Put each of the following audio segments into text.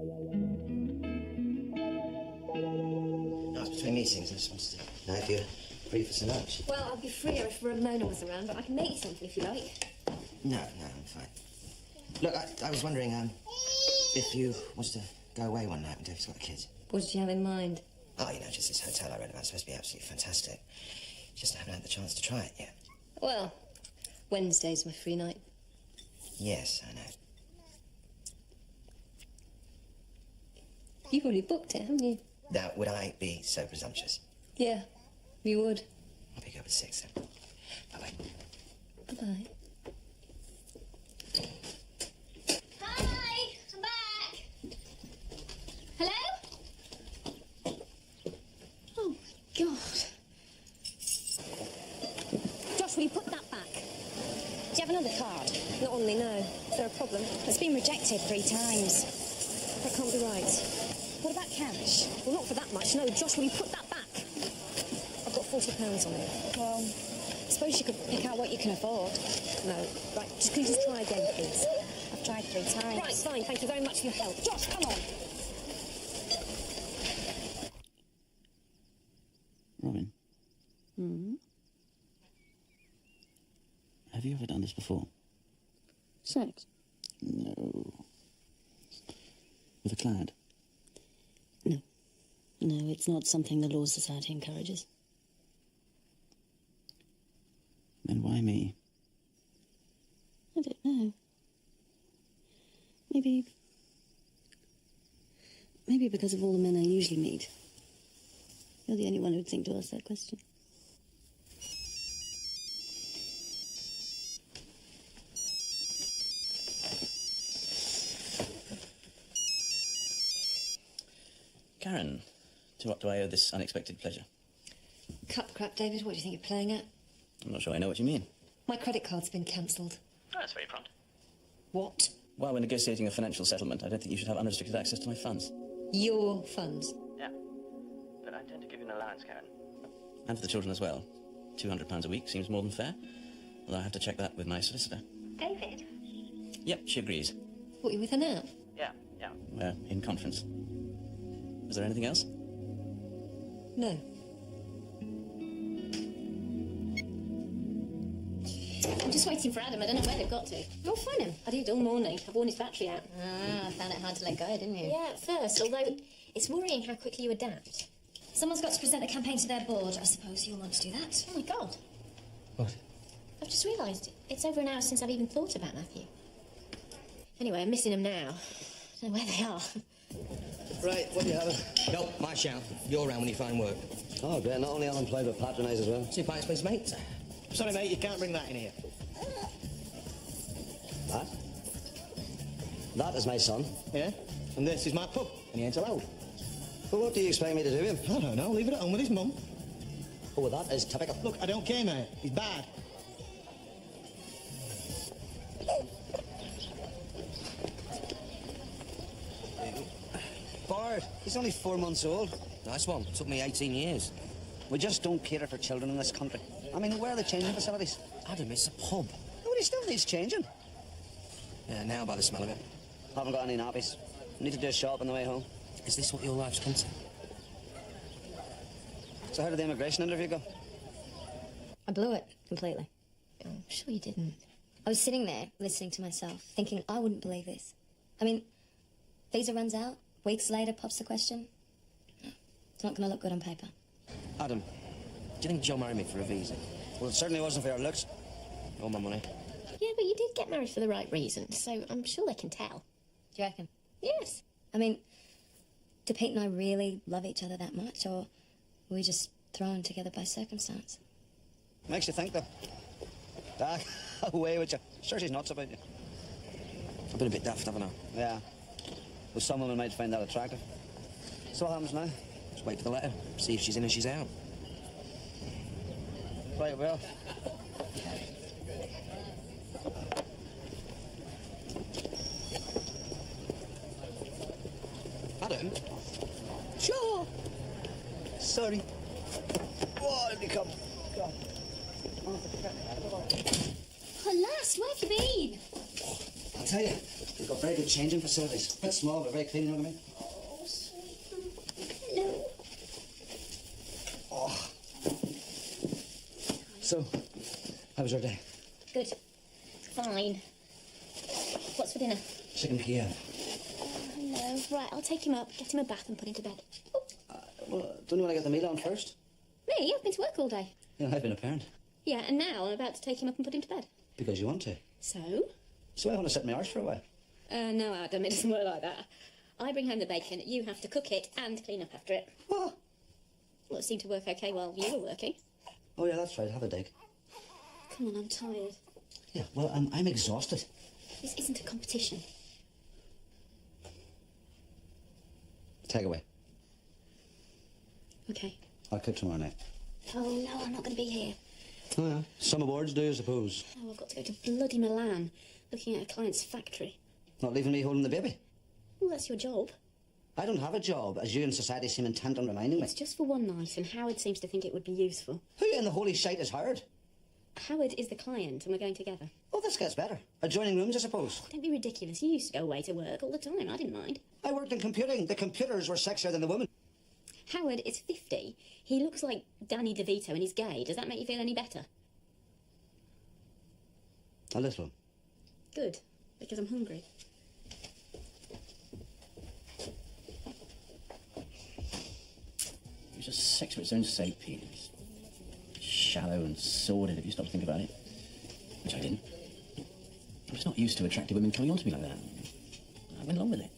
No, it's between meetings. I just wanted to know if you're free for some lunch. Well, I'd be freer if Ramona was around, but I can make you something if you like. No, I'm fine. Look, I was wondering, if you wanted to go away one night when David's got the kids. What did you have in mind? Oh, just this hotel I read about. It's supposed to be absolutely fantastic. Just haven't had the chance to try it yet. Well, Wednesday's my free night. Yes, I know. You've already booked it, haven't you? Now, would I be so presumptuous? Yeah, you would. I'll pick you up at 6 then. Bye-bye. Bye-bye. Hi, I'm back. Hello? Oh, my God. Josh, will you put that back? Do you have another card? Not on me, no. Is there a problem? It's been rejected 3 times. That can't be right. What about cash? Well, not for that much. No, Josh, will you put that back? I've got £40 on it. Well, I suppose you could pick out what you can afford. No. Right, can you just try again, please? I've tried 3 times. Right, fine. Thank you very much for your help. Josh, come on. Robin. Hmm? Have you ever done this before? Sex? No. With a client? No. No, it's not something the Law Society encourages. Then why me? I don't know. Maybe because of all the men I usually meet. You're the only one who'd think to ask that question. Karen, to what do I owe this unexpected pleasure? Cut crap, David. What do you think you're playing at? I'm not sure I know what you mean. My credit card's been cancelled. Oh, that's very prompt. What? While we're negotiating a financial settlement, I don't think you should have unrestricted access to my funds. Your funds? Yeah. But I intend to give you an allowance, Karen. And for the children as well. £200 a week seems more than fair. Although I have to check that with my solicitor. David? Yep, she agrees. What, you with her now? Yeah. We're in conference. Was there anything else? No. I'm just waiting for Adam. I don't know where they've got to. I'll phone him. I did all morning. I've worn his battery out. Ah, I found it hard to let go, didn't you? Yeah, at first, although it's worrying how quickly you adapt. Someone's got to present the campaign to their board. I suppose you'll want to do that. Oh, my God. What? I've just realised it's over an hour since I've even thought about Matthew. Anyway, I'm missing them now. I don't know where they are. Right, what do you have? No, my shout. You're around when you find work. Oh, great. Not only unemployed, but patronised as well. 2 pints, please, mate. Sorry, mate, you can't bring that in here. That? That is my son. Yeah? And this is my pup, and he ain't allowed. Well, what do you expect me to do with him? I don't know, leave it at home with his mum. Oh, well, that is typical. Look, I don't care, mate. He's bad. Bard, he's only 4 months old. Nice one. Took me 18 years. We just don't cater for children in this country. I mean, where are the changing facilities? Adam, it's a pub. Well, he still needs changing. Yeah, now by the smell of it. Haven't got any nappies. Need to do a shop on the way home. Is this what your life's come to? So how did the immigration interview go? I blew it completely. Oh, I'm sure you didn't. I was sitting there listening to myself, thinking I wouldn't believe this. I mean, visa runs out, weeks later pops the question. It's not going to look good on paper. Adam, do you think Joe married me for a visa? Well, it certainly wasn't for your looks. All my money. Yeah, but you did get married for the right reason, so I'm sure they can tell. Do you reckon? Yes. I mean, do Pete and I really love each other that much, or were we just thrown together by circumstance? Makes you think, though. Ah, away with you. Sure she's nuts about you. I've been a bit daft, haven't I? Yeah. Well, some women might find that attractive. So what happens now? Just wait for the letter. See if she's in or she's out. Right, well. Adam? Sure. Sorry. Oh, let me come. God. Oh, lass, where have you been? I'll tell you. We've got very good changing facilities. A bit small, but very clean, you know what I mean? No. Oh. So, how was your day? Good. Fine. What's for dinner? Chicken Kiev. Oh, no. Right, I'll take him up, get him a bath and put him to bed. Well, don't you want to get the meal on first? Me? I've been to work all day. Yeah, I've been a parent. Yeah, and now I'm about to take him up and put him to bed. Because you want to. So? So I want to sit in my arse for a while. No, Adam, it doesn't work like that. I bring home the bacon, you have to cook it and clean up after it. What? Well, it seemed to work okay while you were working. Oh, yeah, that's right. Have a dig. Come on, I'm tired. Yeah, well, I'm exhausted. This isn't a competition. Take away. Okay. I'll cook tomorrow night. Oh, no, I'm not going to be here. Oh, yeah. Some awards do, I suppose. Oh, I've got to go to bloody Milan, looking at a client's factory. Not leaving me holding the baby. Well, that's your job. I don't have a job, as you and society seem intent on reminding me. It's just for one night, and Howard seems to think it would be useful. Who in the holy shite is Howard? Howard is the client, and we're going together. Oh, this gets better. Adjoining rooms, I suppose. Don't be ridiculous. You used to go away to work all the time. I didn't mind. I worked in computing. The computers were sexier than the women. Howard is 50. He looks like Danny DeVito, and he's gay. Does that make you feel any better? A little. Good, because I'm hungry. It was just sex for its own sake, Pete. It was shallow and sordid if you stop to think about it. Which I didn't. I'm just not used to attractive women coming on to me like that. I went along with it.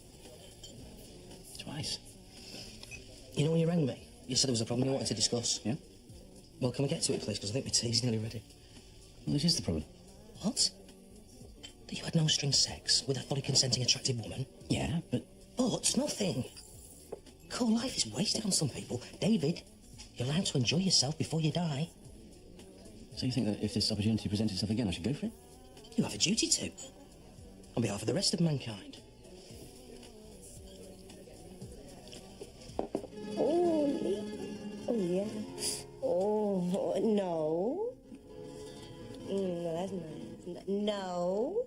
Twice. You know when you rang me, you said there was a problem you wanted to discuss. Yeah? Well, can we get to it, please? Because I think my tea's nearly ready. Well, this is the problem. What? That you had no-string sex with a fully consenting attractive woman? Yeah, but... But nothing. Cool, life is wasted on some people. David, you're allowed to enjoy yourself before you die. So you think that if this opportunity presents itself again, I should go for it? You have a duty to. On behalf of the rest of mankind. Oh, yeah. Oh, no. No, that's nice. No.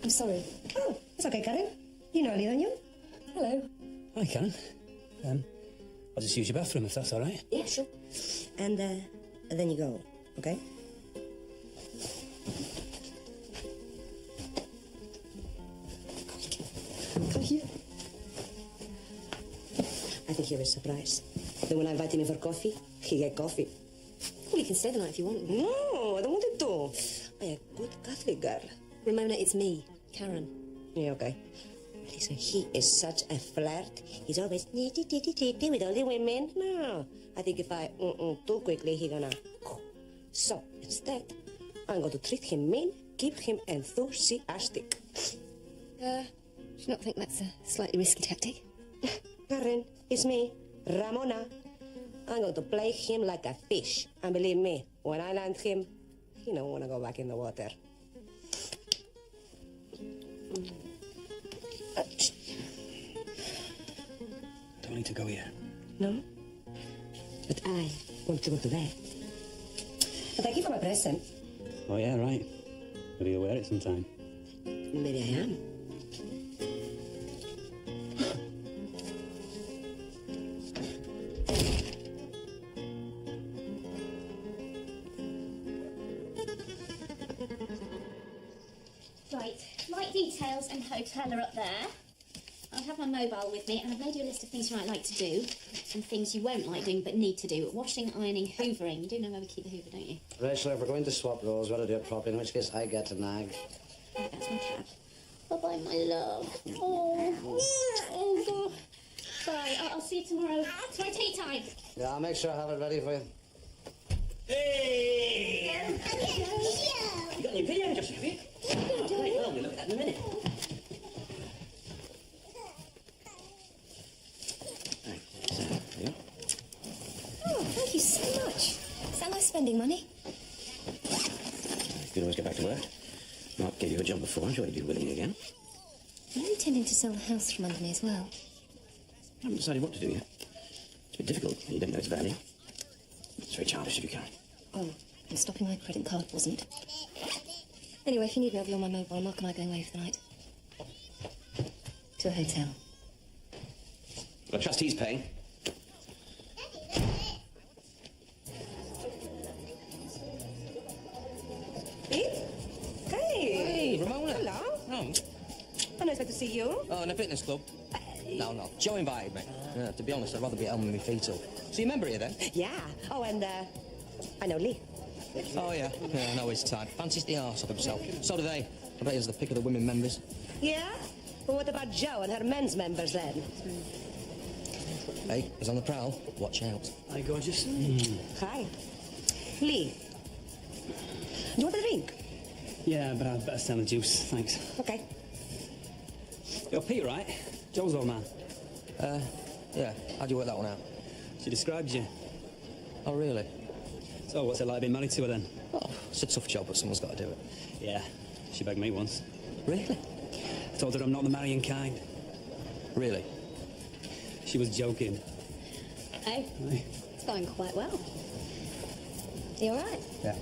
I'm sorry. Oh, it's okay, Karen. You know Leon, you? Hello. Hi, Karen. I'll just use your bathroom if that's all right. Yeah, sure. And then you go, okay? Come here. I think you're a surprise. Then when I invite him in for coffee, he get coffee. Well, you can stay the night if you want. No, I don't want to. I'm a good Catholic girl. Ramona, it's me, Karen. Yeah, okay. Listen, he is such a flirt. He's always with all the women. No, I think if I too quickly, he gonna. So instead, I'm going to treat him mean, keep him enthusiastic. Do you not think that's a slightly risky tactic? Karen, it's me, Ramona. I'm going to play him like a fish. And believe me, when I land him, he don't want to go back in the water. Don't need to go yet. No? But I want to go to bed. But thank you for my present. Oh, yeah, right. Maybe you'll wear it sometime. Maybe I am. Right, flight details and hotel are up there. I'll have my mobile with me, and I've made you a list of things you might like to do, and things you won't like doing but need to do. Washing, ironing, hoovering. You do know where we keep the hoover, don't you? Rachel, if we're going to swap roles, we ought to do it properly, in which case I get to nag. Right, that's my cab. Bye-bye, my love. Oh, God. Bye. I'll see you tomorrow. Tomorrow tea time. Yeah, I'll make sure I have it ready for you. Hey! You got any video, Josh, have you? Oh, great. Well, we'll look at that in a minute. Oh, thank you so much. Is that like spending money? You could always get back to work. Mark gave you a job before. I'm sure you'd be willing again. Are you intending to sell the house from under me as well? I haven't decided what to do yet. It's a bit difficult when you don't know its value. It's very childish of you, Karen. Oh, and stopping my credit card wasn't. Anyway, if you need me, I'll be on my mobile. Mark and I are going away for the night. To a hotel. I trust he's paying. Pete? Hey. Hey, Ramona. Hello. Oh, Oh, nice to see you. in a fitness club. No. Joe invited me. Yeah, to be honest, I'd rather be at home with my feet up. So you remember you then? Yeah. Oh, and, I know Lee. Oh, yeah. Yeah, I know his type. Fancies the arse of himself. So do they. I bet he's the pick of the women members. Yeah? Well, what about Jo and her men's members, then? Hey, he's on the prowl. Watch out. Hi, gorgeous. Hi. Lee. Do you want a drink? Yeah, but I'd better stand the juice, thanks. Okay. You're Pete, right? Joe's old man. Yeah. How'd you work that one out? She described you. Oh, really? So, what's it like being married to her, then? Oh, it's a tough job, but someone's got to do it. Yeah, she begged me once. Really? I told her I'm not the marrying kind. Really? She was joking. Hey, Aye. it's going quite well. You all right? Yeah.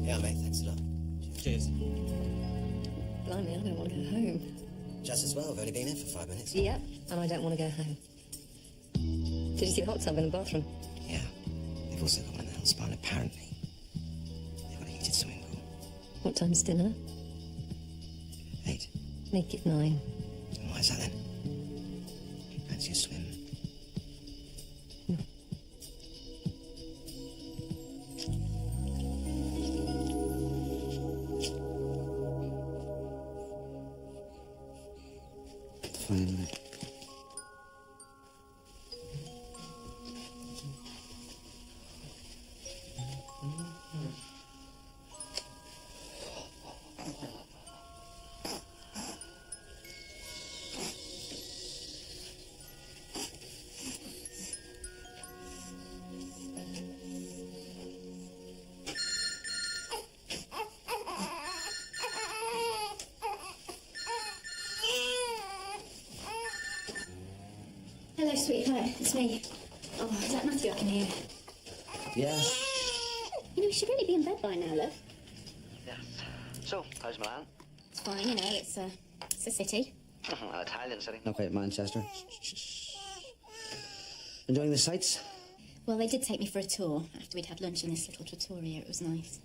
Yeah, mate, thanks a lot. Cheers. Blimey, I don't want to go home. Just as well, I've only been here for 5 minutes. Yeah, and I don't want to go home. Did you see the hot tub in the bathroom? Yeah. They've also got one in the house barn, apparently. They've got a heated swimming pool. What time's dinner? 8. Make it 9. And why is that then? Fancy a swim? Fine. Hello, sweetheart. It's me. Oh, is that Matthew I can hear? Yeah. You know, we should really be in bed by now, love. Yes. So, how's Milan? It's fine, you know, it's a city. Italian city. Not quite Manchester. Enjoying the sights? Well, they did take me for a tour after we'd had lunch in this little trattoria. It was nice.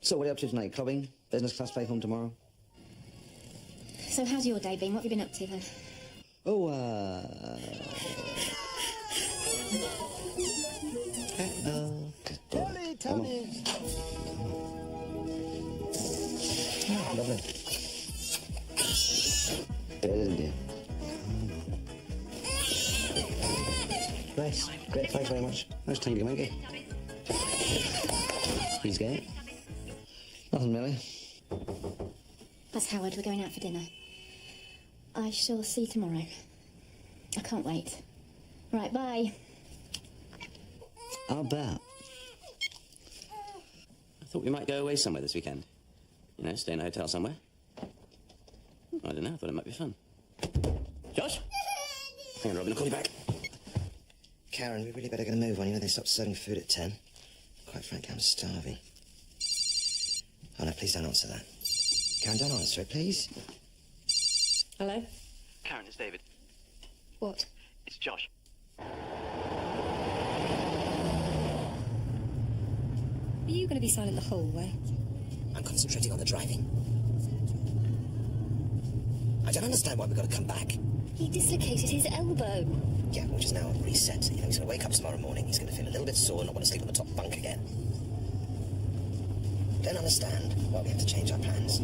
So, what are you up to tonight? Clubbing? Business class flight home tomorrow? So how's your day been? What have you been up to then? Oh, Tally, Tommy. Oh, lovely. It is indeed. Nice. Great, thanks very much. Nice tinky winky. He's gay. Nothing really. That's Howard. We're going out for dinner. I shall see you tomorrow. I can't wait. Right, bye. I'll bet. I thought we might go away somewhere this weekend. You know, stay in a hotel somewhere. I don't know, I thought it might be fun. Josh? Hang on, Robin, I'll call you back. Karen, we really better get a move on. You know, they stopped serving food at 10. Quite frankly, I'm starving. Oh, no, please don't answer that. Karen, don't answer it, please. Hello? Karen, it's David. What? It's Josh. Are you going to be silent the whole way? I'm concentrating on the driving. I don't understand why we've got to come back. He dislocated his elbow. Yeah, which is now reset. You know, he's going to wake up tomorrow morning. He's going to feel a little bit sore and not want to sleep on the top bunk again. Don't understand why we have to change our plans.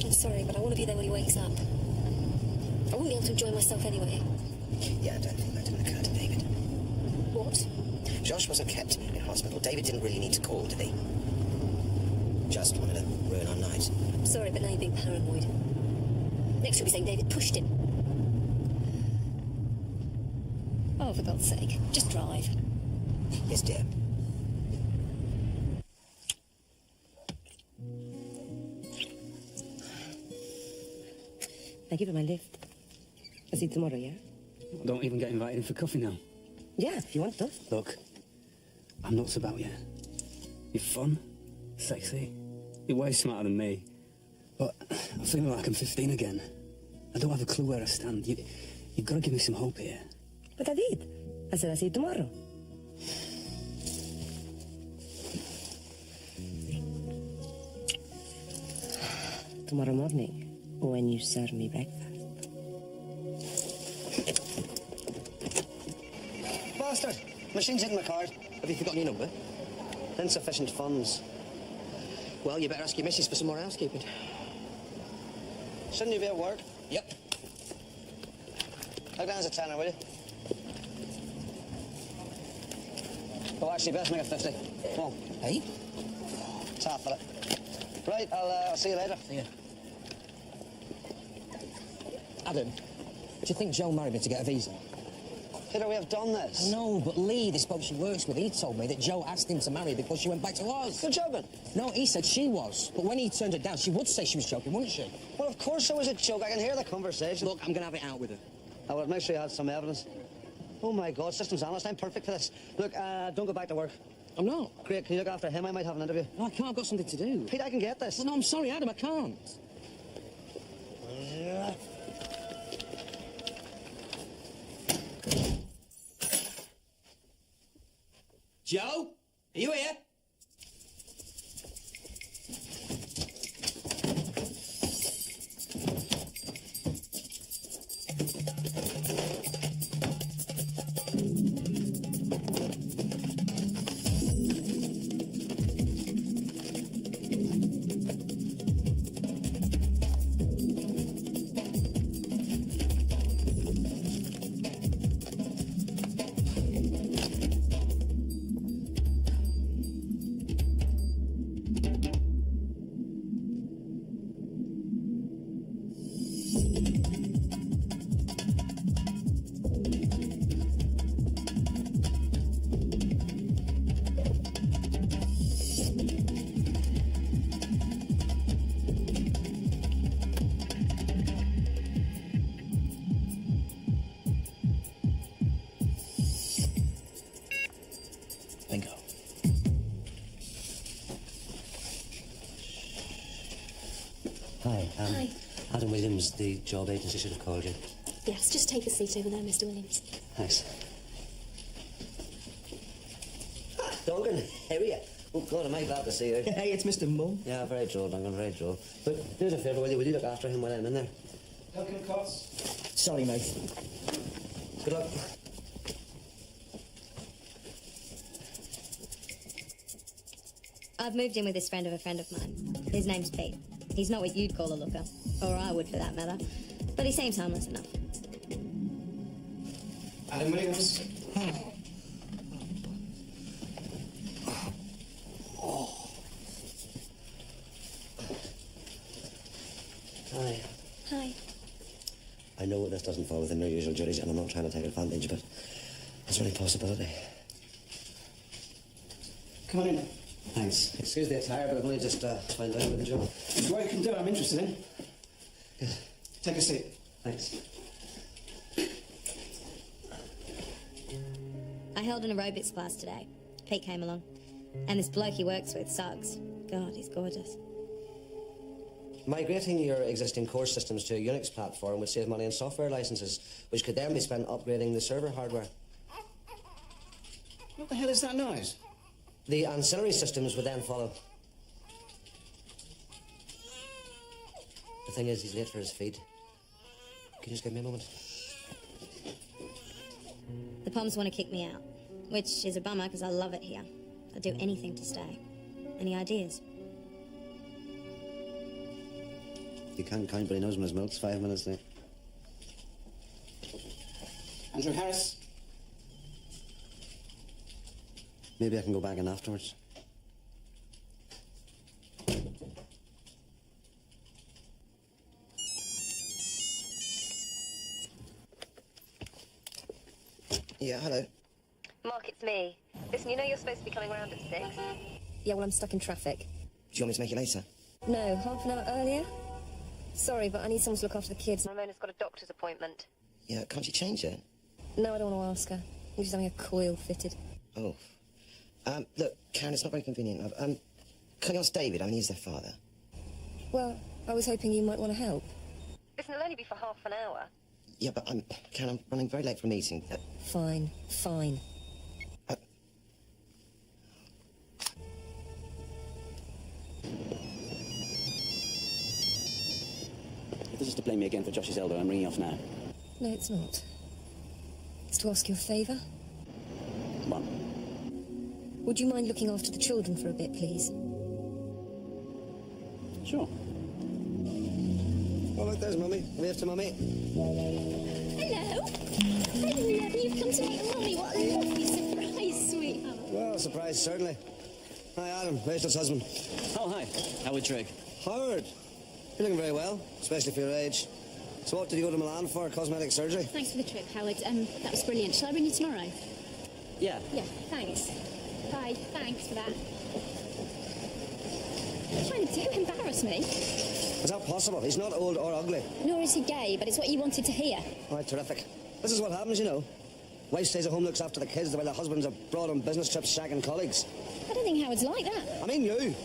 I'm sorry, but I want to be there when he wakes up. I wouldn't be able to enjoy myself anyway. Yeah, I don't think that didn't occur to David. What? Josh wasn't kept in hospital. David didn't really need to call, did he? Just wanted to ruin our night. I'm sorry, but now you're being paranoid. Next you'll be saying David pushed him. Oh, for God's sake, just drive. Yes, dear. I give him my lift. I'll see you tomorrow, yeah? I don't even get invited in for coffee now. Yeah, if you want to. Look, I'm nuts about you. You're fun, sexy, you're way smarter than me. But I'm feeling like I'm 15 again. I don't have a clue where I stand. You've got to give me some hope here. But I did. I said I'll see you tomorrow. Tomorrow morning, when you serve me breakfast. Bastard! Machine's in my card. Have you forgotten your number? Insufficient funds. Well, you better ask your missus for some more housekeeping. Shouldn't you be at work? Yep. Look down as a tenner, will you? Oh, actually, best make it 50. Come on. Hey? It's half of it. Right, I'll see you later. See ya. Adam, do you think Joe married me to get a visa? Peter, we have done this. No, but Lee, the bloke she works with, he told me that Joe asked him to marry because she went back to Oz. You're joking? No, he said she was. But when he turned it down, she would say she was joking, wouldn't she? Well, of course it was a joke. I can hear the conversation. Look, I'm going to have it out with her. I will make sure you have some evidence. Oh, my God, systems analyst, I'm perfect for this. Look, don't go back to work. I'm not. Great, can you look after him? I might have an interview. No, I can't. I've got something to do. Pete, I can get this. No, I'm sorry, Adam, I can't. Joe, are you here? Bingo. Hi, Hi. Adam Williams, the job agency should have called you. Yes, just take a seat over there, Mr. Williams. Thanks. Duncan, how are you? Oh, God, am I glad to see you. Hey, it's Mr. Mull. Yeah, very droll, Duncan, very droll. But do us a favour, will you look after him while I'm in there? Duncan, of course. Sorry, mate. Good luck. I've moved in with this friend of a friend of mine. His name's Pete. He's not what you'd call a looker, or I would for that matter, but he seems harmless enough. Adam Williams. Hi. Hi. I know this doesn't fall within your usual duties, and I'm not trying to take advantage, but it's only a possibility. Come on in. Thanks. Excuse the attire, but I've only just found out about the job. It's what you can do, I'm interested in. Take a seat. Thanks. I held an aerobics class today. Pete came along. And this bloke he works with, Suggs. God, he's gorgeous. Migrating your existing course systems to a Unix platform would save money on software licenses, which could then be spent upgrading the server hardware. What the hell is that noise? The ancillary systems would then follow. The thing is, he's late for his feed. Can you just give me a moment? The Poms want to kick me out, which is a bummer because I love it here. I'd do anything to stay. Any ideas? You can't count, but he knows when his milk's 5 minutes late. Andrew Harris. Maybe I can go back in afterwards. Yeah, hello. Mark, it's me. Listen, you know you're supposed to be coming round at 6. Yeah, well, I'm stuck in traffic. Do you want me to make it later? No, half an hour earlier. Sorry, but I need someone to look after the kids. Ramona's got a doctor's appointment. Yeah, can't you change it? No, I don't want to ask her. We're just having a coil fitted. Oh. Look, Karen, it's not very convenient, love. Can you ask David? I mean, he's their father. Well, I was hoping you might want to help. Listen, it'll only be for half an hour. Yeah, but Karen, I'm running very late for a meeting. Fine, fine. If this is to blame me again for Josh's elbow, I'm ringing off now. No, it's not. It's to ask you a favour. One. Would you mind looking after the children for a bit, please? Sure. Oh, look, there's Mummy. Wave to Mummy. Hello. Hello, you've come to meet Mummy. What a lovely surprise, sweetheart. Well, surprise, certainly. Hi, Adam, Rachel's husband. Oh, hi. Howard Trigg. Howard. You're looking very well, especially for your age. So what did you go to Milan for? Cosmetic surgery? Thanks for the trip, Howard. That was brilliant. Shall I ring you tomorrow? Yeah. Yeah, thanks. Bye. Thanks for that. What are you trying to do? Embarrass me? Is that possible? He's not old or ugly. Nor is he gay, but it's what you wanted to hear. All right, terrific. This is what happens, you know. Wife stays at home, looks after the kids, while the husband's abroad on business trips, shagging colleagues. I don't think Howard's like that. I mean you.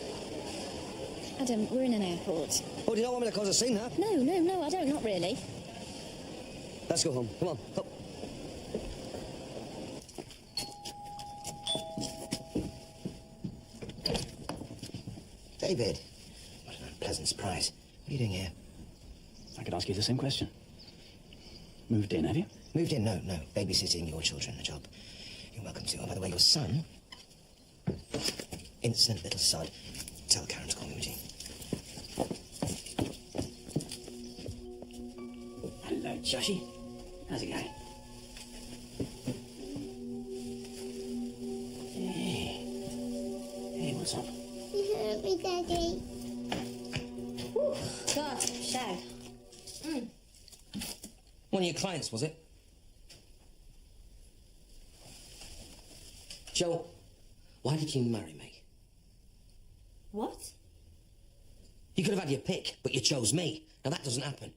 Adam, we're in an airport. Oh, do you not want me to cause a scene, huh? No, I don't, not really. Let's go home. Come on, up. David. What an unpleasant surprise. What are you doing here? I could ask you the same question. Moved in, have you? Moved in? No. Babysitting your children, a job you're welcome to. Oh, by the way, your son, innocent little sod. Tell Karen to call me, would you? Hello, Joshy. How's it going? Hey, what's up? You hurt me, Daddy. Ooh, God, shag. One of your clients, was it? Joe, why did you marry me? What? You could have had your pick, but you chose me. Now that doesn't happen.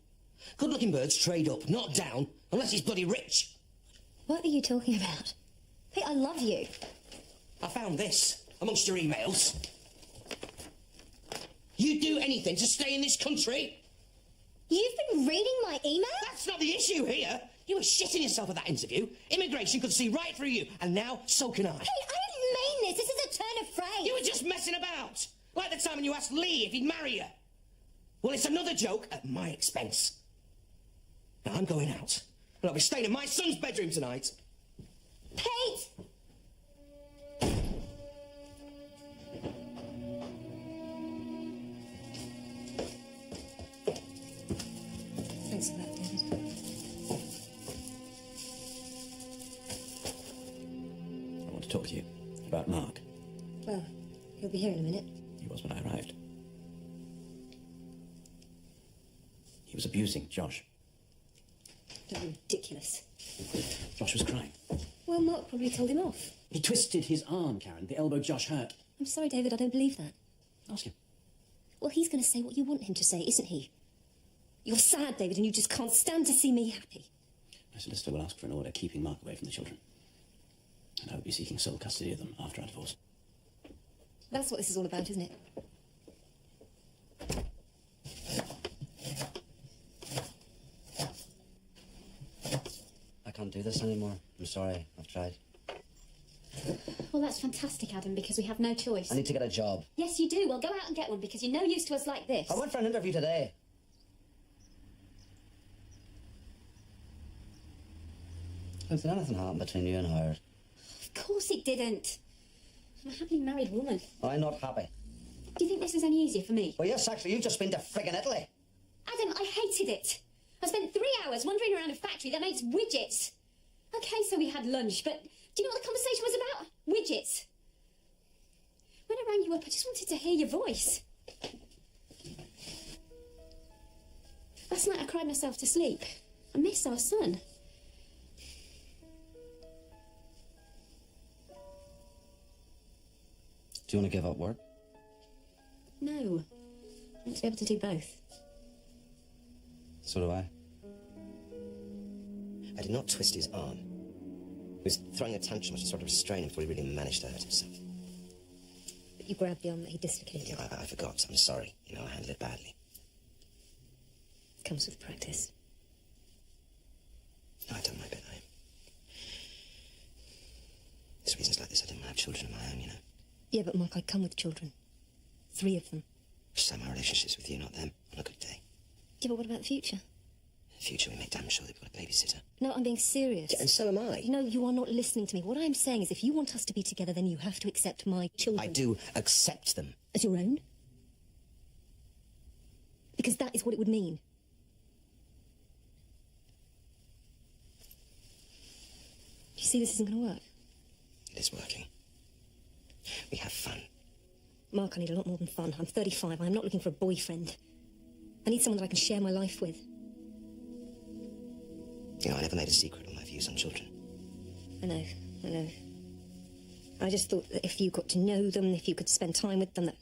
Good-looking birds trade up, not down, unless he's bloody rich. What are you talking about? Hey, I love you. I found this amongst your emails. You'd do anything to stay in this country? You've been reading my email? That's not the issue here. You were shitting yourself at that interview. Immigration could see right through you, and now so can I. Hey, I didn't mean this. This is a turn of phrase. You were just messing about. Like the time when you asked Lee if he'd marry you. Well, it's another joke at my expense. Now, I'm going out. And I'll be staying in my son's bedroom tonight. Pete! Thanks for that, David. I want to talk to you about Mark. Well, he'll be here in a minute. He was when I arrived. He was abusing Josh. Don't be ridiculous. Josh was crying. Well, Mark probably told him off. He twisted his arm, Karen. The elbow Josh hurt. I'm sorry, David, I don't believe that. Ask him. Well, he's going to say what you want him to say, isn't he? You're sad, David, and you just can't stand to see me happy. My solicitor will ask for an order keeping Mark away from the children. And I will be seeking sole custody of them after our divorce. That's what this is all about, isn't it? I can't do this anymore. I'm sorry. I've tried. Well, that's fantastic, Adam, because we have no choice. I need to get a job. Yes, you do. Well, go out and get one, because you're no use to us like this. I went for an interview today. Did anything happen between you and Howard? Of course it didn't. I'm a happily married woman. I'm not happy. Do you think this is any easier for me? Well, yes, actually, you've just been to friggin' Italy. Adam, I hated it. I spent 3 hours wandering around a factory that makes widgets. Okay, so we had lunch, but do you know what the conversation was about? Widgets. When I rang you up, I just wanted to hear your voice. Last night I cried myself to sleep. I missed our son. Do you want to give up work? No. I want to be able to do both. So do I. I did not twist his arm. He was throwing a tantrum. I just sort of restrained him before he really managed to hurt himself. But you grabbed the arm that he dislocated. Yeah, I forgot. I'm sorry. You know, I handled it badly. It comes with practice. No, I've done my bit, There's reasons like this I didn't have children of my own, you know. Yeah, but Mark, I come with children. 3 of them. Just so my relationship's with you, not them, on a good day. Yeah, but what about the future? In the future, we make damn sure they've got a babysitter. No, I'm being serious. Yeah, and so am I. No, you are not listening to me. What I am saying is if you want us to be together, then you have to accept my children. I do accept them. As your own? Because that is what it would mean. You see, this isn't going to work. It is working. We have fun. Mark, I need a lot more than fun. I'm 35. I'm not looking for a boyfriend. I need someone that I can share my life with. You know, I never made a secret of my views on children. I know. I just thought that if you got to know them, if you could spend time with them, that...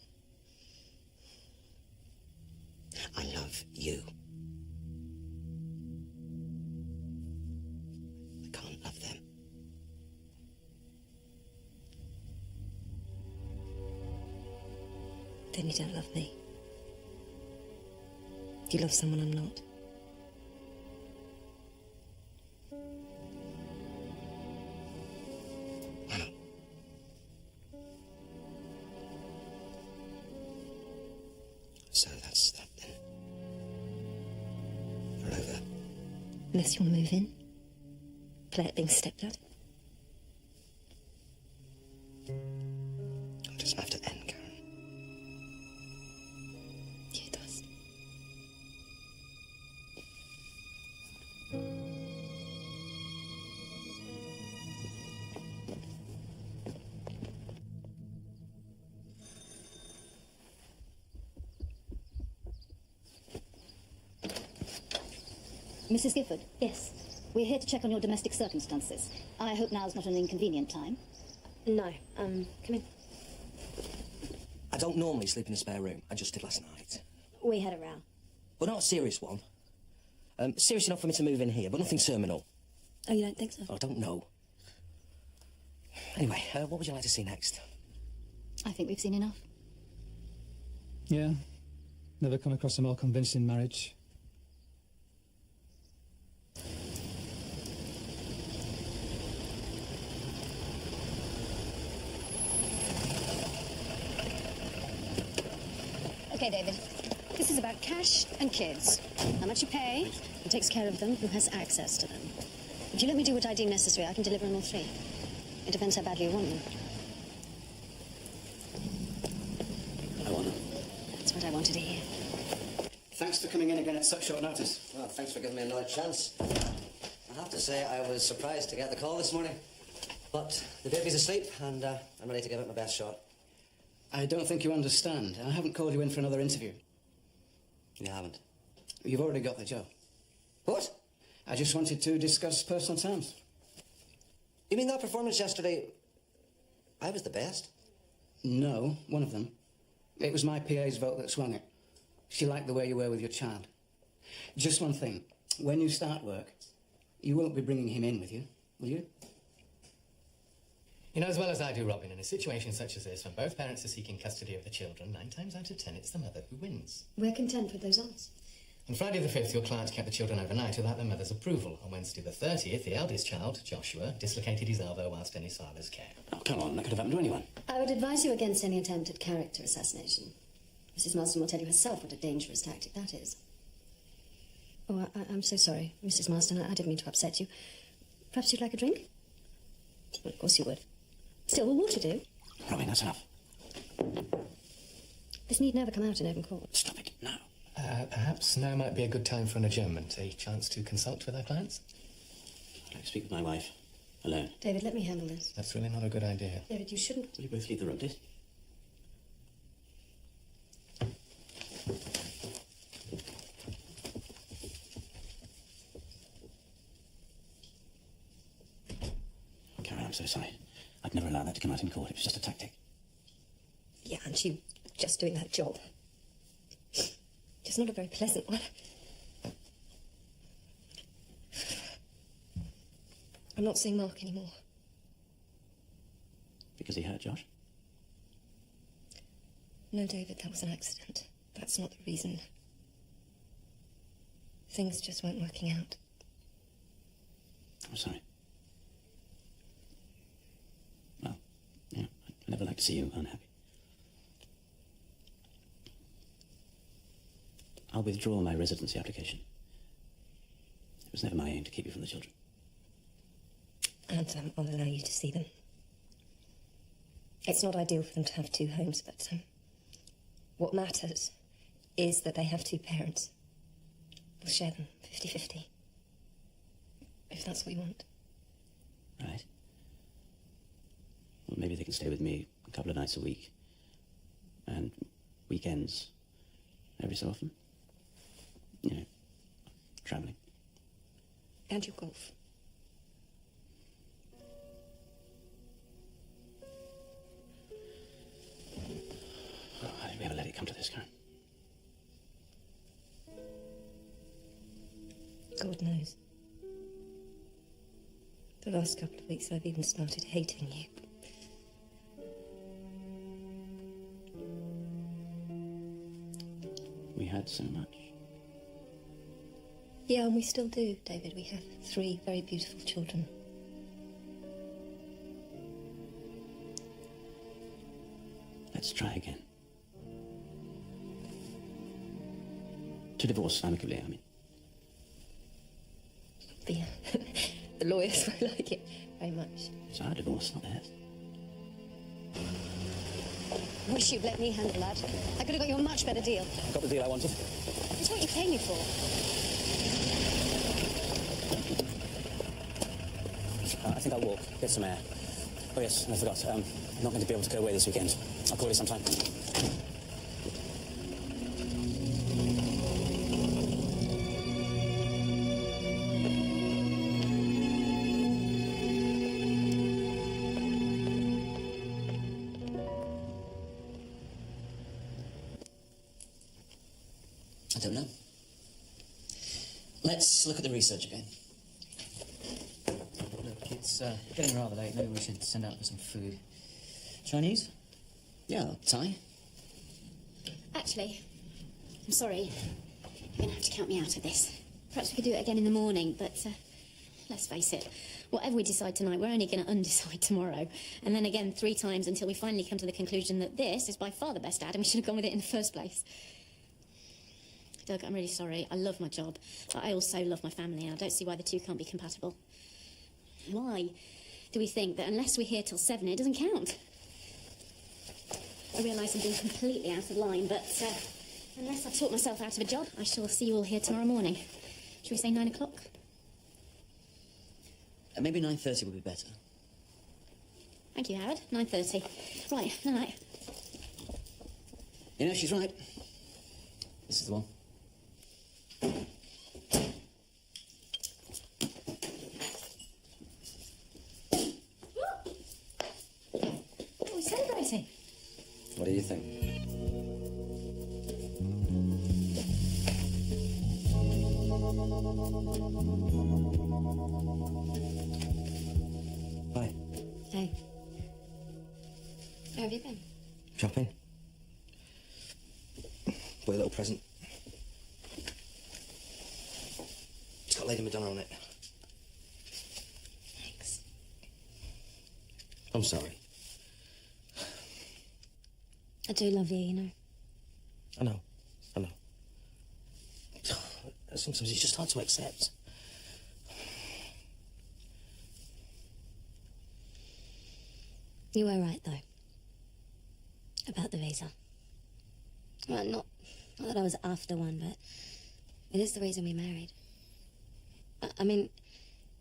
I love you. I can't love them. Then you don't love me. You love someone I'm not. So that's that then. We're over. Unless you want to move in. Play at being stepdad. It doesn't have to end, Karen. Yeah, it does. Mrs. Gifford? Yes. We're here to check on your domestic circumstances. I hope now's not an inconvenient time. No. Come in. I don't normally sleep in the spare room. I just did last night. We had a row. But not a serious one. Serious enough for me to move in here, but nothing terminal. Oh, you don't think so? I don't know. Anyway, what would you like to see next? I think we've seen enough. Yeah. Never come across a more convincing marriage. Okay, David. This is about cash and kids. How much you pay, who takes care of them, who has access to them. If you let me do what I deem necessary, I can deliver on all 3. It depends how badly you want them. I want them. That's what I wanted to hear. Thanks for coming in again at such short notice. Well, thanks for giving me another chance. I have to say, I was surprised to get the call this morning. But the baby's asleep, and I'm ready to give it my best shot. I don't think you understand. I haven't called you in for another interview. You haven't? You've already got the job. What? I just wanted to discuss personal terms. You mean that performance yesterday? I was the best? No, one of them. It was my PA's vote that swung it. She liked the way you were with your child. Just one thing. When you start work, you won't be bringing him in with you, will you? You know as well as I do, Robin, in a situation such as this, when both parents are seeking custody of the children, 9 times out of 10 it's the mother who wins. We're content with those odds. On Friday the 5th, your client kept the children overnight without their mother's approval. On Wednesday the 30th, the eldest child, Joshua, dislocated his elbow whilst in his father's care. Oh, come on, that could have happened to anyone. I would advise you against any attempt at character assassination. Mrs. Marston will tell you herself what a dangerous tactic that is. Oh, I'm so sorry, Mrs. Marston. I didn't mean to upset you. Perhaps you'd like a drink? Well, of course you would. Still, will water do? Robin, that's enough. This need never come out in open court. Stop it, now. Perhaps now might be a good time for an adjournment, a chance to consult with our clients? I'd like to speak with my wife. Alone. David, let me handle this. That's really not a good idea. David, you shouldn't... Will you both leave the room, please? Karen, I'm so sorry. I'd never allow that to come out in court. It was just a tactic. Yeah, and you just doing that job. Just not a very pleasant one. I'm not seeing Mark anymore. Because he hurt Josh? No, David, that was an accident. That's not the reason. Things just weren't working out. I'm sorry. Well, yeah, I never like to see you unhappy. I'll withdraw my residency application. It was never my aim to keep you from the children. And I'll allow you to see them. It's not ideal for them to have two homes, but what matters is that they have two parents. We'll share them 50-50. If that's what you want. Right. Well, maybe they can stay with me a couple of nights a week. And weekends every so often. You know, travelling. And your golf. Oh, how did we ever let it come to this, Karen? God knows. The last couple of weeks I've even started hating you. We had so much. Yeah, and we still do, David. We have 3 very beautiful children. Let's try again. To divorce amicably, I mean. The lawyers won't like it very much. It's our divorce, not theirs. Wish you'd let me handle that. I could have got you a much better deal. Got the deal I wanted. It's what you paid me for. I think I'll walk, get some air. Oh yes, I forgot. I'm not going to be able to go away this weekend. I'll call you sometime. I don't know. Let's look at the research again. Look, it's getting rather late. Maybe we should send out for some food. Chinese? Yeah, Thai. Actually, I'm sorry. You're going to have to count me out of this. Perhaps we could do it again in the morning, but let's face it, whatever we decide tonight, we're only going to undecide tomorrow. And then again 3 times until we finally come to the conclusion that this is by far the best ad and we should have gone with it in the first place. Doug, I'm really sorry. I love my job, but I also love my family, and I don't see why the two can't be compatible. Why do we think that unless we're here till 7, it doesn't count? I realise I'm being completely out of line, but unless I've talked myself out of a job, I shall see you all here tomorrow morning. Shall we say 9 o'clock? Maybe 9:30 would be better. Thank you, Howard. 9:30. Right, night. You know, she's right. This is the one. What are we celebrating? What do you think? Hi. Hey. Where have you been? Shopping. Bought a little present. It's got Lady Madonna on it. Thanks. I'm sorry. I do love you, you know. I know. Sometimes it's just hard to accept. You were right, though. About the visa. Well, not that I was after one, but it is the reason we married. I mean,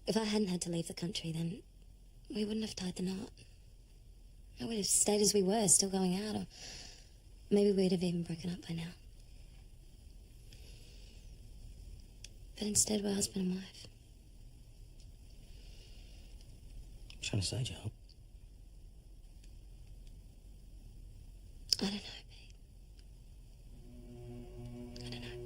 if I hadn't had to leave the country, then we wouldn't have tied the knot. I would have stayed as we were, still going out, or maybe we'd have even broken up by now. But instead, we're husband and wife. What are you trying to say, Joe? I don't know, babe. I don't know.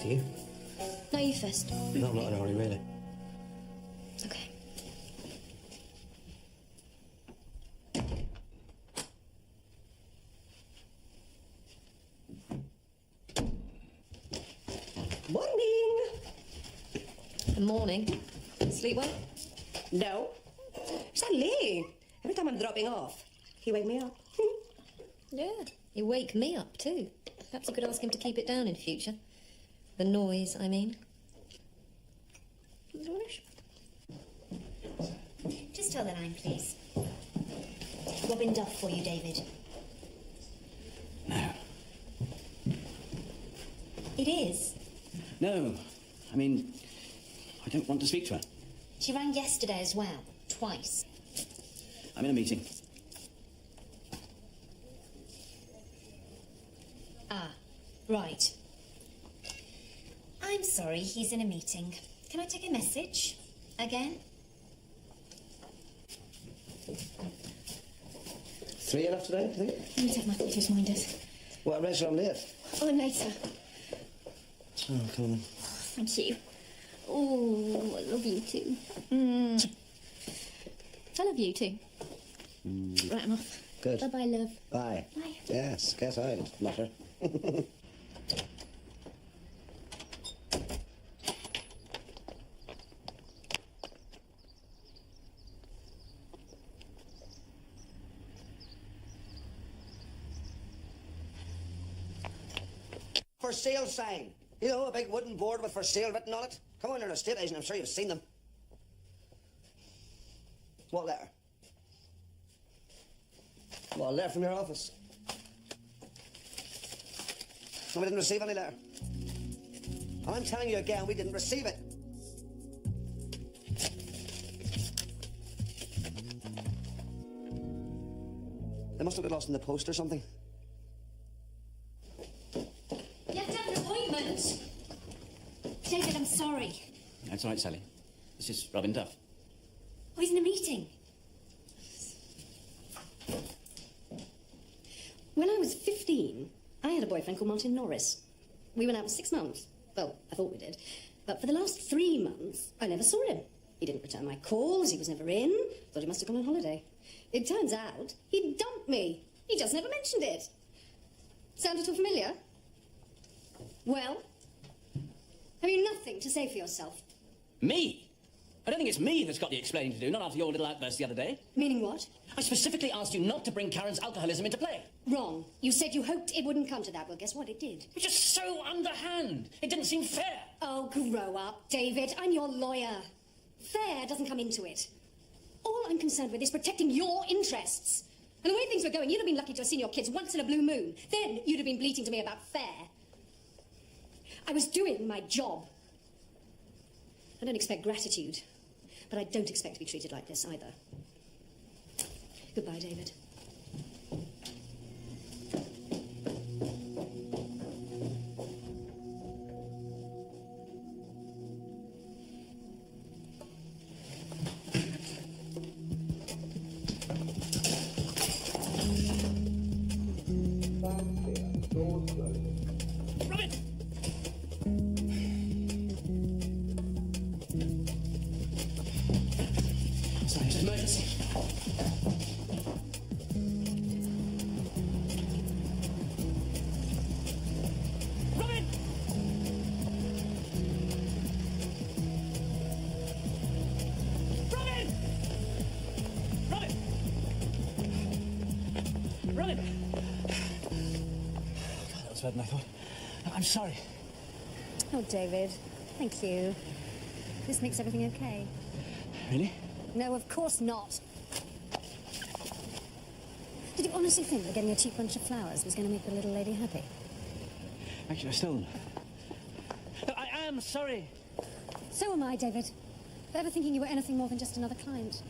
to you. No, you first. No, I'm not in a hurry, really. Okay. Morning. Good morning. Sleep well? No. It's that late. Every time I'm dropping off, he wake me up. Yeah, you wake me up too. Perhaps you could ask him to keep it down in future. The noise, I mean. Just tell the line, please. Robin Duff for you, David. No. It is. No. I mean, I don't want to speak to her. She rang yesterday as well. Twice. I'm in a meeting. Ah, right. I'm sorry, he's in a meeting. Can I take a message? Again? 3 enough today, I think? Let me take my photos, minders. What, Rachel, I'm late. Oh, I'm later. Oh, come on. Thank you. Oh, I love you too. I love you too. Right, I'm off. Good. Bye-bye, love. Bye. Bye. Yes, get out, mutter. For sale sign. You know, a big wooden board with for sale written on it. Come on, you're an estate agent, I'm sure you've seen them. What letter? What, a letter from your office? And we didn't receive any letter. I'm telling you again, we didn't receive it. They must have got lost in the post or something. You have to have an appointment. David, I'm sorry. That's all right, Sally. This is Robin Duff. Oh, he's in a meeting. When I was 15, I had a boyfriend called Martin Norris. We went out for 6 months. Well, I thought we did. But for the last 3 months, I never saw him. He didn't return my calls, he was never in. Thought he must have gone on holiday. It turns out he dumped me. He just never mentioned it. Sound at all familiar? Well, have you nothing to say for yourself? Me? I don't think it's me that's got the explaining to do, not after your little outburst the other day. Meaning what? I specifically asked you not to bring Karen's alcoholism into play. Wrong. You said you hoped it wouldn't come to that. Well, guess what? It did. You're just so underhand. It didn't seem fair. Oh, grow up, David. I'm your lawyer. Fair doesn't come into it. All I'm concerned with is protecting your interests. And the way things were going, you'd have been lucky to have seen your kids once in a blue moon. Then you'd have been bleating to me about fair. I was doing my job. I don't expect gratitude, but I don't expect to be treated like this either. Goodbye, David. Better than I thought. I'm sorry. Oh, David. Thank you. This makes everything okay. Really? No, of course not. Did you honestly think that getting a cheap bunch of flowers was going to make the little lady happy? Actually, I still... I am sorry. So am I, David. For ever thinking you were anything more than just another client.